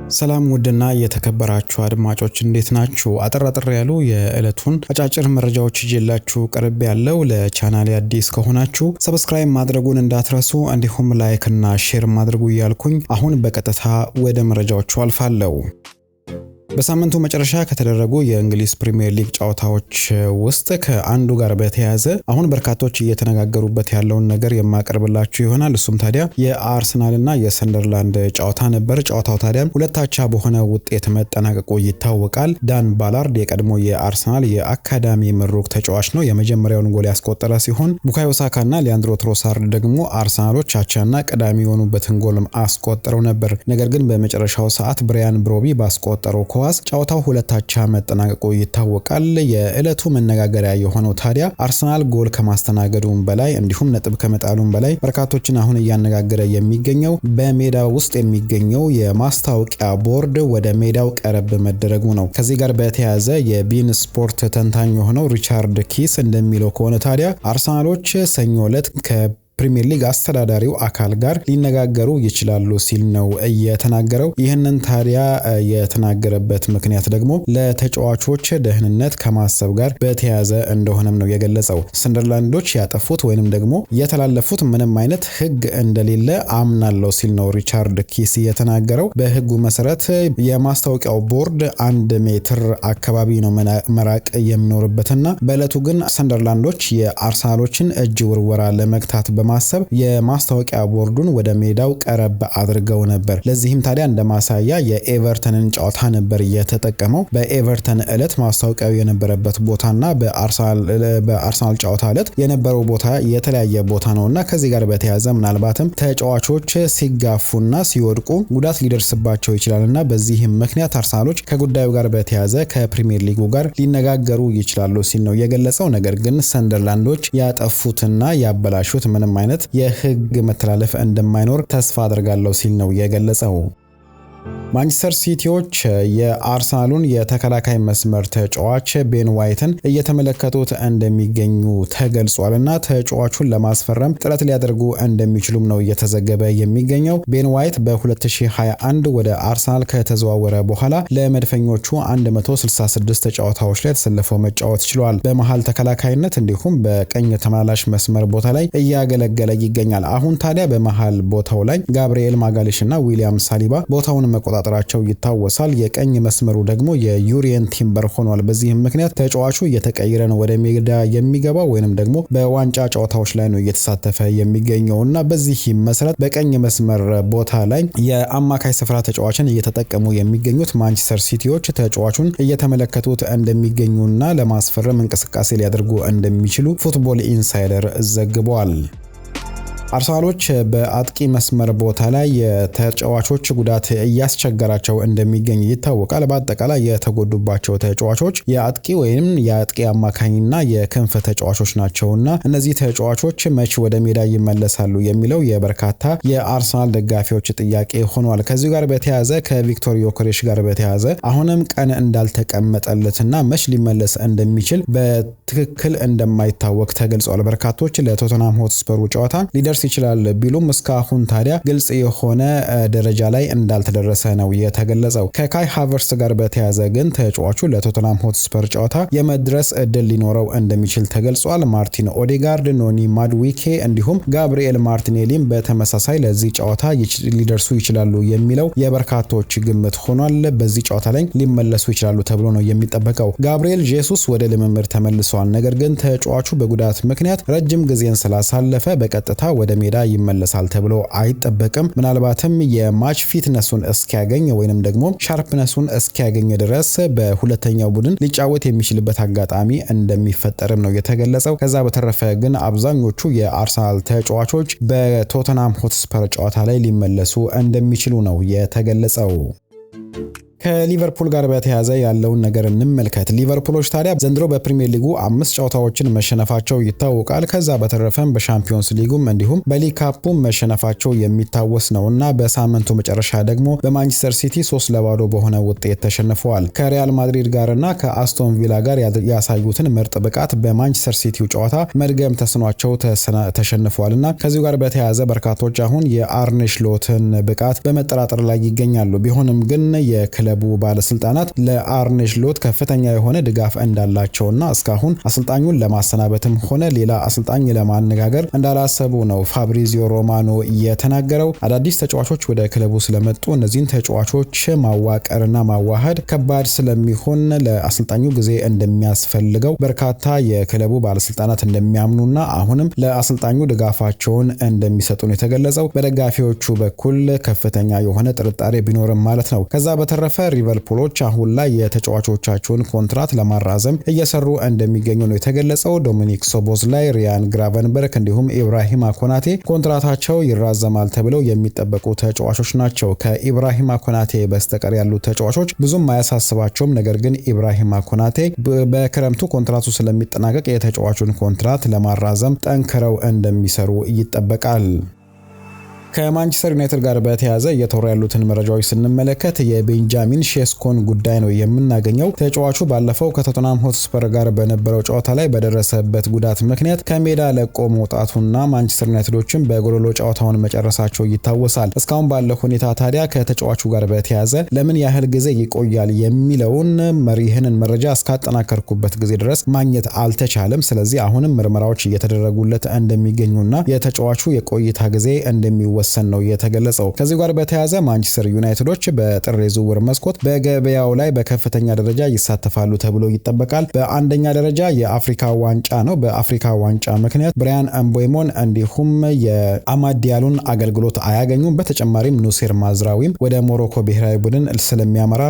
ሰላም ውድና የተከበራችሁ አድማጮች እንዴት ናችሁ? አጠር ያሉ የዕለቱን አጫጭር መረጃዎች ይዤላችሁ ቀርብ ያለው። ለቻናሌ አዲስ ከሆናችሁ ሰብስክራይብ ማድረጉን እንዳትረሱ፣ እንዲሁም ላይክ እና ሼር ማድረጉ እያልኩኝ አሁን በቀጥታ ወደ መረጃዎቹ አልፋለሁ። በሳምንቱ መጨረሻ ከተደረጉ የእንግሊዝ ፕሪሚየር ሊግ ጨዋታዎች ውስጥ ከአንዱ ጋር በተያያዘ አሁን በርካቶች እየተነጋገሩበት ያለውን ነገር የማቀርብላችሁ ይሆናል። እሱም ታዲያ የአርሰናልና የሰንደርላንድ ጨዋታ ነበር። ጨዋታው ታዲያ ሁለት አቻ በሆነ ውጤት መጠናቀቁ ይታወቃል። ዳን ባላርድ የቀድሞ የአርሰናል የአካዳሚ ምሩቅ ተጫዋች ነው። የመጀመሪያውን ጎል ያስቆጠረ ሲሆን ቡካዮ ሳካና ሊያንድሮ ትሮሳርድ ደግሞ አርሰናሎች አቻና ቀዳሚ የሆኑበትን ጎል አስቆጥረው ነበር። ነገር ግን በመጨረሻው ሰዓት ብራያን ብሮቢ ባስቆጠረው ጨዋታው ሁለት አቻ መጠናቀቁ ይታወቃል። የዕለቱ መነጋገሪያ የሆነው ታዲያ አርሰናል ጎል ከማስተናገዱም በላይ እንዲሁም ነጥብ ከመጣሉም በላይ በርካቶችን አሁን እያነጋገረ የሚገኘው በሜዳ ውስጥ የሚገኘው የማስታወቂያ ቦርድ ወደ ሜዳው ቀረብ መደረጉ ነው። ከዚህ ጋር በተያያዘ የቢን ስፖርት ተንታኝ የሆነው ሪቻርድ ኪስ እንደሚለው ከሆነ ታዲያ አርሰናሎች ሰኞ ዕለት ፕሪሚየር ሊግ አስተዳዳሪው አካል ጋር ሊነጋገሩ ይችላሉ ሲል ነው የተናገረው። ይህንን ታዲያ የተናገረበት ምክንያት ደግሞ ለተጫዋቾች ደህንነት ከማሰብ ጋር በተያያዘ እንደሆነም ነው የገለጸው። ሰንደርላንዶች ያጠፉት ወይንም ደግሞ የተላለፉት ምንም አይነት ሕግ እንደሌለ አምናለሁ ሲል ነው ሪቻርድ ኪስ የተናገረው። በሕጉ መሰረት የማስታወቂያው ቦርድ 1 ሜትር አካባቢ ነው መራቅ የሚኖርበትና በዕለቱ ግን ሰንደርላንዶች የአርሰናሎችን እጅ ውርወራ ለመግታት በማሰብ የማስታወቂያ ቦርዱን ወደ ሜዳው ቀረብ አድርገው ነበር። ለዚህም ታዲያ እንደማሳያ የኤቨርተንን ጨዋታ ነበር የተጠቀመው። በኤቨርተን ዕለት ማስታወቂያው የነበረበት ቦታና በአርሰናል ጨዋታ ዕለት የነበረው ቦታ የተለያየ ቦታ ነውና ከዚህ ጋር በተያያዘ ምናልባትም ተጫዋቾች ሲጋፉና ሲወድቁ ጉዳት ሊደርስባቸው ይችላልና በዚህም ምክንያት አርሰናሎች ከጉዳዩ ጋር በተያያዘ ከፕሪሚየር ሊጉ ጋር ሊነጋገሩ ይችላሉ ሲል ነው የገለጸው። ነገር ግን ሰንደርላንዶች ያጠፉትና ያበላሹት ምንም አይነት የሕግ መተላለፍ እንደማይኖር ተስፋ አድርጋለሁ ሲል ነው የገለጸው። ማንቸስተር ሲቲዎች የአርሰናሉን የተከላካይ መስመር ተጫዋች ቤን ዋይትን እየተመለከቱት እንደሚገኙ ተገልጿልና ተጫዋቹን ለማስፈረም ጥረት ሊያደርጉ እንደሚችሉም ነው እየተዘገበ የሚገኘው። ቤን ዋይት በ2021 ወደ አርሰናል ከተዘዋወረ በኋላ ለመድፈኞቹ 166 ጨዋታዎች ላይ ተሰልፎ መጫወት ችሏል። በመሃል ተከላካይነት እንዲሁም በቀኝ ተመላላሽ መስመር ቦታ ላይ እያገለገለ ይገኛል። አሁን ታዲያ በመሃል ቦታው ላይ ጋብሪኤል ማጋሌሽና ዊሊያም ሳሊባ ቦታውን መቆጣጠራቸው ይታወሳል። የቀኝ መስመሩ ደግሞ የዩሪየን ቲምበር ሆኗል። በዚህም ምክንያት ተጫዋቹ እየተቀየረ ነው ወደ ሜዳ የሚገባው ወይንም ደግሞ በዋንጫ ጨዋታዎች ላይ ነው እየተሳተፈ የሚገኘውና በዚህ መሰረት በቀኝ መስመር ቦታ ላይ የአማካይ ስፍራ ተጫዋችን እየተጠቀሙ የሚገኙት ማንቸስተር ሲቲዎች ተጫዋቹን እየተመለከቱት እንደሚገኙና ለማስፈረም እንቅስቃሴ ሊያደርጉ እንደሚችሉ ፉትቦል ኢንሳይደር ዘግቧል። አርሰናሎች በአጥቂ መስመር ቦታ ላይ የተጫዋቾች ጉዳት እያስቸገራቸው እንደሚገኝ ይታወቃል። በአጠቃላይ የተጎዱባቸው ተጫዋቾች የአጥቂ ወይም የአጥቂ አማካኝና የክንፍ ተጫዋቾች ናቸውና እነዚህ ተጫዋቾች መቼ ወደ ሜዳ ይመለሳሉ የሚለው የበርካታ የአርሰናል ደጋፊዎች ጥያቄ ሆኗል። ከዚህ ጋር በተያያዘ ከቪክቶር ዮኬሬሽ ጋር በተያያዘ አሁንም ቀን እንዳልተቀመጠለትና መቼ ሊመለስ እንደሚችል በትክክል እንደማይታወቅ ተገልጿል። በርካቶች ለቶተንሃም ሆትስፐሩ ጨዋታ ሊደርስ ይችላል ቢሉም እስካሁን ታዲያ ግልጽ የሆነ ደረጃ ላይ እንዳልተደረሰ ነው የተገለጸው። ከካይ ሃቨርትስ ጋር በተያያዘ ግን ተጫዋቹ ለቶተንሃም ሆትስፐር ጨዋታ የመድረስ እድል ሊኖረው እንደሚችል ተገልጿል። ማርቲን ኦዴጋርድ፣ ኖኒ ማድዊኬ እንዲሁም ጋብሪኤል ማርቲኔሊም በተመሳሳይ ለዚህ ጨዋታ ሊደርሱ ይችላሉ የሚለው የበርካቶች ግምት ሆኗል። በዚህ ጨዋታ ላይ ሊመለሱ ይችላሉ ተብሎ ነው የሚጠበቀው። ጋብሪኤል ጄሱስ ወደ ልምምድ ተመልሷል። ነገር ግን ተጫዋቹ በጉዳት ምክንያት ረጅም ጊዜን ስላሳለፈ በቀጥታ ወደ ሜዳ ይመለሳል ተብሎ አይጠበቅም። ምናልባትም የማች ፊትነሱን እስኪያገኝ ወይንም ደግሞ ሻርፕነሱን እስኪያገኝ ድረስ በሁለተኛው ቡድን ሊጫወት የሚችልበት አጋጣሚ እንደሚፈጠርም ነው የተገለጸው። ከዛ በተረፈ ግን አብዛኞቹ የአርሰናል ተጫዋቾች በቶተንሃም ሆትስፐር ጨዋታ ላይ ሊመለሱ እንደሚችሉ ነው የተገለጸው። ከሊቨርፑል ጋር በተያያዘ ያለውን ነገር እንመልከት። ሊቨርፑሎች ታዲያ ዘንድሮ በፕሪሚየር ሊጉ 5 ጨዋታዎችን መሸነፋቸው ይታወቃል። ከዛ በተረፈም በሻምፒዮንስ ሊጉም እንዲሁም በሊግ ካፑም መሸነፋቸው የሚታወስ ነውና በሳምንቱ መጨረሻ ደግሞ በማንቸስተር ሲቲ 3-0 በሆነ ውጤት ተሸንፈዋል። ከሪያል ማድሪድ ጋርና ከአስቶን ቪላ ጋር ያሳዩትን ምርጥ ብቃት በማንቸስተር ሲቲው ጨዋታ መድገም ተስኗቸው ተሸንፈዋልና ከዚሁ ጋር በተያያዘ በርካቶች አሁን የአርኔ ስሎትን ብቃት በመጠራጠር ላይ ይገኛሉ። ቢሆንም ግን የክለቡ ባለስልጣናት ለአርኔ ስሎት ከፍተኛ የሆነ ድጋፍ እንዳላቸውና እስካሁን አሰልጣኙን ለማሰናበትም ሆነ ሌላ አሰልጣኝ ለማነጋገር እንዳላሰቡ ነው ፋብሪዚዮ ሮማኖ የተናገረው። አዳዲስ ተጫዋቾች ወደ ክለቡ ስለመጡ እነዚህን ተጫዋቾች ማዋቀርና ማዋሃድ ከባድ ስለሚሆን ለአሰልጣኙ ጊዜ እንደሚያስፈልገው በርካታ የክለቡ ባለስልጣናት እንደሚያምኑና አሁንም ለአሰልጣኙ ድጋፋቸውን እንደሚሰጡ ነው የተገለጸው። በደጋፊዎቹ በኩል ከፍተኛ የሆነ ጥርጣሬ ቢኖርም ማለት ነው። ከዛ በተረፈ ሊቨርፑሎች አሁን ላይ የተጫዋቾቻቸውን ኮንትራት ለማራዘም እየሰሩ እንደሚገኙ ነው የተገለጸው። ዶሚኒክ ሶቦስላይ፣ ሪያን ግራቨንበርክ እንዲሁም ኢብራሂማ ኮናቴ ኮንትራታቸው ይራዘማል ተብለው የሚጠበቁ ተጫዋቾች ናቸው። ከኢብራሂማ ኮናቴ በስተቀር ያሉት ተጫዋቾች ብዙም አያሳስባቸውም። ነገር ግን ኢብራሂማ ኮናቴ በክረምቱ ኮንትራቱ ስለሚጠናቀቅ የተጫዋቹን ኮንትራት ለማራዘም ጠንክረው እንደሚሰሩ ይጠበቃል። ከማንቸስተር ዩናይትድ ጋር በተያያዘ እየተወሩ ያሉትን መረጃዎች ስንመለከት የቤንጃሚን ሼስኮን ጉዳይ ነው የምናገኘው። ተጫዋቹ ባለፈው ከቶተንሃም ሆትስፐር ጋር በነበረው ጨዋታ ላይ በደረሰበት ጉዳት ምክንያት ከሜዳ ለቆ መውጣቱና ማንቸስተር ዩናይትዶችም በጎሎሎ ጨዋታውን መጨረሳቸው ይታወሳል። እስካሁን ባለው ሁኔታ ታዲያ ከተጫዋቹ ጋር በተያያዘ ለምን ያህል ጊዜ ይቆያል የሚለውን ይህንን መረጃ እስካጠናከርኩበት ጊዜ ድረስ ማግኘት አልተቻለም። ስለዚህ አሁንም ምርመራዎች እየተደረጉለት እንደሚገኙና የተጫዋቹ የቆይታ ጊዜ እንደሚወሰን ነው የተገለጸው። ከዚህ ጋር በተያያዘ ማንቸስተር ዩናይትዶች በጥር የዝውውር መስኮት በገበያው ላይ በከፍተኛ ደረጃ ይሳተፋሉ ተብሎ ይጠበቃል። በአንደኛ ደረጃ የአፍሪካ ዋንጫ ነው። በአፍሪካ ዋንጫ ምክንያት ብራያን ኤምቦሞን እንዲሁም የአማድ ዲያሎን አገልግሎት አያገኙም። በተጨማሪም ኑሴር ማዝራዊም ወደ ሞሮኮ ብሔራዊ ቡድን ስለሚያመራ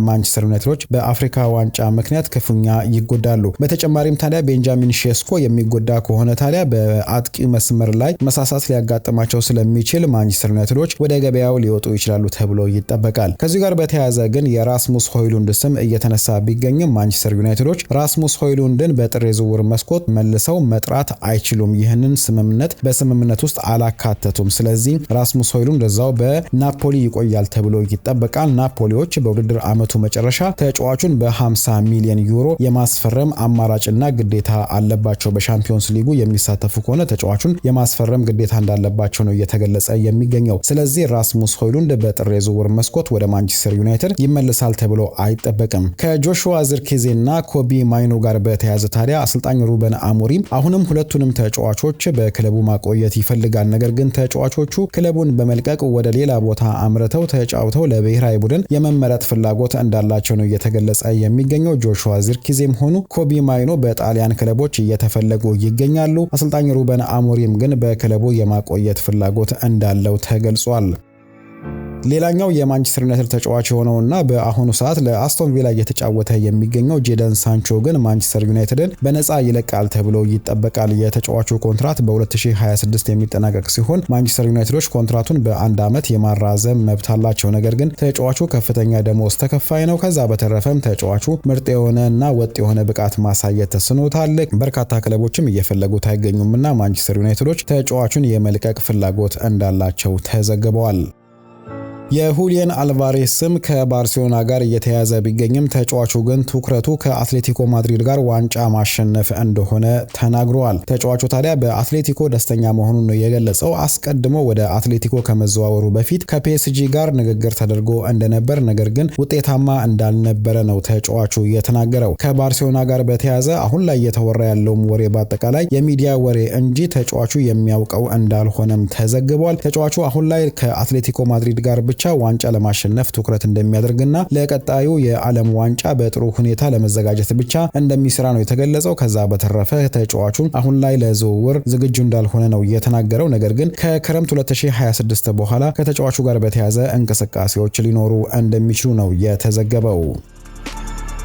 ማንቸስተር ዩናይትዶች በአፍሪካ ዋንጫ ምክንያት ክፉኛ ይጎዳሉ። በተጨማሪም ታዲያ ቤንጃሚን ሼስኮ የሚጎዳ ከሆነ ታዲያ በአጥቂ መስመር ላይ መሳሳት ሊያጋጥማቸው ስለሚችል ማንቸስተር ዩናይትዶች ወደ ገበያው ሊወጡ ይችላሉ ተብሎ ይጠበቃል። ከዚህ ጋር በተያያዘ ግን የራስሙስ ሆይሉንድ ስም እየተነሳ ቢገኝም ማንቸስተር ዩናይትዶች ራስሙስ ሆይሉንድን በጥር የዝውውር መስኮት መልሰው መጥራት አይችሉም። ይህንን ስምምነት በስምምነት ውስጥ አላካተቱም። ስለዚህ ራስሙስ ሆይሉንድ እዛው በናፖሊ ይቆያል ተብሎ ይጠበቃል። ናፖሊዎች በውድድር ዓመቱ መጨረሻ ተጫዋቹን በ50 ሚሊዮን ዩሮ የማስፈረም አማራጭና ግዴታ አለባቸው። በሻምፒዮንስ ሊጉ የሚሳተፉ ከሆነ ተጫዋቹን የማስፈረም ግዴታ እንዳለባቸው ነው እየተገለጸ የሚገኘው። ስለዚህ ራስሙስ ሆይሉንድ በጥር የዝውውር መስኮት ወደ ማንቸስተር ዩናይትድ ይመለሳል ተብሎ አይጠበቅም። ከጆሹዋ ዝርኪዜና ኮቢ ማይኖ ጋር በተያያዘ ታዲያ አሰልጣኝ ሩበን አሞሪም አሁንም ሁለቱንም ተጫዋቾች በክለቡ ማቆየት ይፈልጋል። ነገር ግን ተጫዋቾቹ ክለቡን በመልቀቅ ወደ ሌላ ቦታ አምርተው ተጫውተው ለብሔራዊ ቡድን የመመረጥ ፍላጎት እንዳላቸው ነው እየተገለጸ የሚገኘው። ጆሹዋ ዝርኪዜም ሆኑ ኮቢ ማይኖ በጣሊያን ክለቦች እየተፈለጉ ይገኛሉ። አሰልጣኝ ሩበን አሞሪም ግን በክለቡ የማቆየት ፍላጎት እንዳለው ተገልጿል። ሌላኛው የማንቸስተር ዩናይትድ ተጫዋች የሆነውና በአሁኑ ሰዓት ለአስቶን ቪላ እየተጫወተ የሚገኘው ጄደን ሳንቾ ግን ማንቸስተር ዩናይትድን በነፃ ይለቃል ተብሎ ይጠበቃል። የተጫዋቹ ኮንትራት በ2026 የሚጠናቀቅ ሲሆን ማንቸስተር ዩናይትዶች ኮንትራቱን በአንድ ዓመት የማራዘም መብት አላቸው። ነገር ግን ተጫዋቹ ከፍተኛ ደሞዝ ተከፋይ ነው። ከዛ በተረፈም ተጫዋቹ ምርጥ የሆነና ወጥ የሆነ ብቃት ማሳየት ተስኖታል። በርካታ ክለቦችም እየፈለጉት አይገኙምና ማንቸስተር ዩናይትዶች ተጫዋቹን የመልቀቅ ፍላጎት እንዳላቸው ተዘግበዋል። የሁሊየን አልቫሬስ ስም ከባርሴሎና ጋር እየተያዘ ቢገኝም ተጫዋቹ ግን ትኩረቱ ከአትሌቲኮ ማድሪድ ጋር ዋንጫ ማሸነፍ እንደሆነ ተናግሯል። ተጫዋቹ ታዲያ በአትሌቲኮ ደስተኛ መሆኑን ነው የገለጸው። አስቀድሞ ወደ አትሌቲኮ ከመዘዋወሩ በፊት ከፒኤስጂ ጋር ንግግር ተደርጎ እንደነበር፣ ነገር ግን ውጤታማ እንዳልነበረ ነው ተጫዋቹ የተናገረው። ከባርሴሎና ጋር በተያዘ አሁን ላይ እየተወራ ያለውም ወሬ በአጠቃላይ የሚዲያ ወሬ እንጂ ተጫዋቹ የሚያውቀው እንዳልሆነም ተዘግቧል። ተጫዋቹ አሁን ላይ ከአትሌቲኮ ማድሪድ ጋር ብቻ ዋንጫ ለማሸነፍ ትኩረት እንደሚያደርግና ለቀጣዩ የዓለም ዋንጫ በጥሩ ሁኔታ ለመዘጋጀት ብቻ እንደሚሰራ ነው የተገለጸው። ከዛ በተረፈ ተጫዋቹ አሁን ላይ ለዝውውር ዝግጁ እንዳልሆነ ነው የተናገረው። ነገር ግን ከክረምት 2026 በኋላ ከተጫዋቹ ጋር በተያያዘ እንቅስቃሴዎች ሊኖሩ እንደሚችሉ ነው የተዘገበው።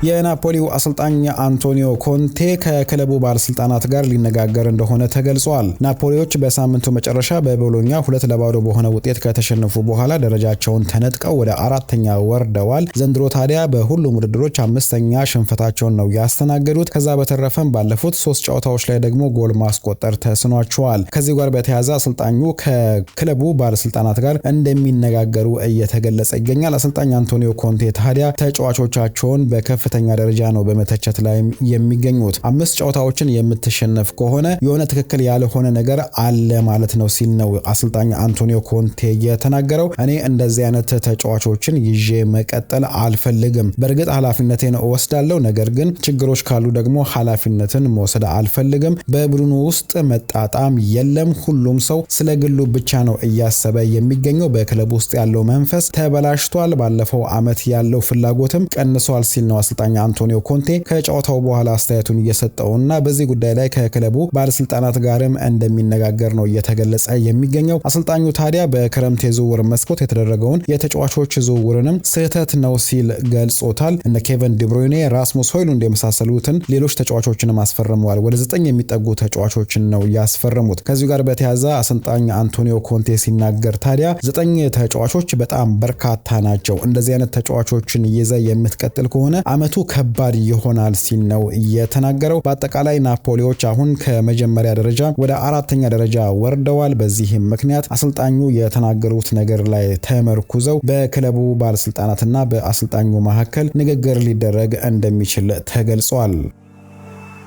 የናፖሊው አሰልጣኝ አንቶኒዮ ኮንቴ ከክለቡ ባለስልጣናት ጋር ሊነጋገር እንደሆነ ተገልጿል። ናፖሊዎች በሳምንቱ መጨረሻ በቦሎኛ 2-0 በሆነ ውጤት ከተሸነፉ በኋላ ደረጃቸውን ተነጥቀው ወደ 4ኛ ወርደዋል። ዘንድሮ ታዲያ በሁሉም ውድድሮች 5ኛ ሽንፈታቸውን ነው ያስተናገዱት። ከዛ በተረፈም ባለፉት 3 ጨዋታዎች ላይ ደግሞ ጎል ማስቆጠር ተስኗቸዋል። ከዚህ ጋር በተያያዘ አሰልጣኙ ከክለቡ ባለስልጣናት ጋር እንደሚነጋገሩ እየተገለጸ ይገኛል። አሰልጣኝ አንቶኒዮ ኮንቴ ታዲያ ተጫዋቾቻቸውን በከፍተኛ ደረጃ ነው በመተቸት ላይ የሚገኙት። 5 ጨዋታዎችን የምትሸነፍ ከሆነ የሆነ ትክክል ያልሆነ ነገር አለ ማለት ነው ሲል ነው አሰልጣኝ አንቶኒዮ ኮንቴ የተናገረው። እኔ እንደዚህ አይነት ተጫዋቾችን ይዤ መቀጠል አልፈልግም። በእርግጥ ኃላፊነቴን እወስዳለሁ፣ ነገር ግን ችግሮች ካሉ ደግሞ ኃላፊነትን መውሰድ አልፈልግም። በቡድኑ ውስጥ መጣጣም የለም። ሁሉም ሰው ስለ ግሉ ብቻ ነው እያሰበ የሚገኘው። በክለብ ውስጥ ያለው መንፈስ ተበላሽቷል። ባለፈው ዓመት ያለው ፍላጎትም ቀንሷል ሲል ነው አሰልጣኝ አንቶኒዮ ኮንቴ ከጨዋታው በኋላ አስተያየቱን እየሰጠውና በዚህ ጉዳይ ላይ ከክለቡ ባለስልጣናት ጋርም እንደሚነጋገር ነው እየተገለጸ የሚገኘው። አሰልጣኙ ታዲያ በክረምት የዝውውር መስኮት የተደረገውን የተጫዋቾች ዝውውርንም ስህተት ነው ሲል ገልጾታል። እነ ኬቨን ዲብሩይኔ፣ ራስሙስ ሆይሉንድ የመሳሰሉትን ሌሎች ተጫዋቾችንም አስፈርመዋል። ወደ 9 የሚጠጉ ተጫዋቾችን ነው ያስፈረሙት። ከዚሁ ጋር በተያያዘ አሰልጣኝ አንቶኒዮ ኮንቴ ሲናገር ታዲያ 9 ተጫዋቾች በጣም በርካታ ናቸው። እንደዚህ አይነት ተጫዋቾችን ይዘ የምትቀጥል ከሆነ አመቱ ከባድ ይሆናል ሲል ነው የተናገረው። በአጠቃላይ ናፖሊዎች አሁን ከመጀመሪያ ደረጃ ወደ 4ኛ ደረጃ ወርደዋል። በዚህም ምክንያት አሰልጣኙ የተናገሩት ነገር ላይ ተመርኩዘው በክለቡ ባለስልጣናትና በአሰልጣኙ መካከል ንግግር ሊደረግ እንደሚችል ተገልጿል።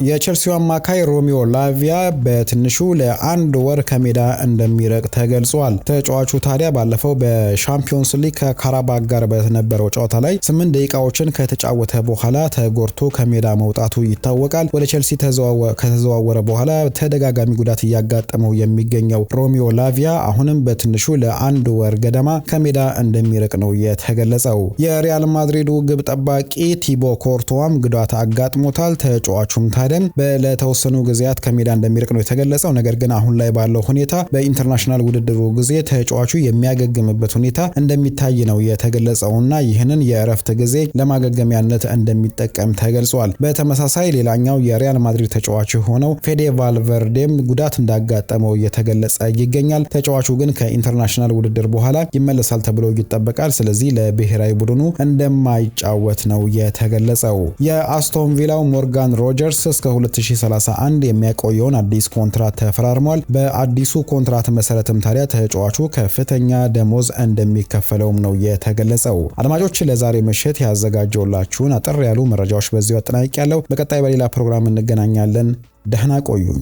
የቼልሲው አማካይ ሮሚዮ ላቪያ በትንሹ ለ1 ወር ከሜዳ እንደሚርቅ ተገልጿል። ተጫዋቹ ታዲያ ባለፈው በሻምፒዮንስ ሊግ ከካራባግ ጋር በነበረው ጨዋታ ላይ 8 ደቂቃዎችን ከተጫወተ በኋላ ተጎድቶ ከሜዳ መውጣቱ ይታወቃል። ወደ ቼልሲ ከተዘዋወረ በኋላ ተደጋጋሚ ጉዳት እያጋጠመው የሚገኘው ሮሚዮ ላቪያ አሁንም በትንሹ ለ1 ወር ገደማ ከሜዳ እንደሚርቅ ነው የተገለጸው። የሪያል ማድሪዱ ግብ ጠባቂ ቲቦ ኮርቶዋም ጉዳት አጋጥሞታል። ተጫዋቹም ለተወሰኑ ጊዜያት ከሜዳ እንደሚርቅ ነው የተገለጸው። ነገር ግን አሁን ላይ ባለው ሁኔታ በኢንተርናሽናል ውድድሩ ጊዜ ተጫዋቹ የሚያገግምበት ሁኔታ እንደሚታይ ነው የተገለጸውና ይህንን የእረፍት ጊዜ ለማገገሚያነት እንደሚጠቀም ተገልጿል። በተመሳሳይ ሌላኛው የሪያል ማድሪድ ተጫዋች ሆነው ፌዴ ቫልቨርዴም ጉዳት እንዳጋጠመው እየተገለጸ ይገኛል። ተጫዋቹ ግን ከኢንተርናሽናል ውድድር በኋላ ይመለሳል ተብሎ ይጠበቃል። ስለዚህ ለብሔራዊ ቡድኑ እንደማይጫወት ነው የተገለጸው። የአስቶን ቪላው ሞርጋን ሮጀርስ እስከ 2031 የሚያቆየውን አዲስ ኮንትራት ተፈራርሟል። በአዲሱ ኮንትራት መሰረትም ታዲያ ተጫዋቹ ከፍተኛ ደሞዝ እንደሚከፈለውም ነው የተገለጸው። አድማጮች ለዛሬ ምሽት ያዘጋጀውላችሁን አጠር ያሉ መረጃዎች በዚሁ አጠናቅቄያለሁ። በቀጣይ በሌላ ፕሮግራም እንገናኛለን። ደህና ቆዩኝ።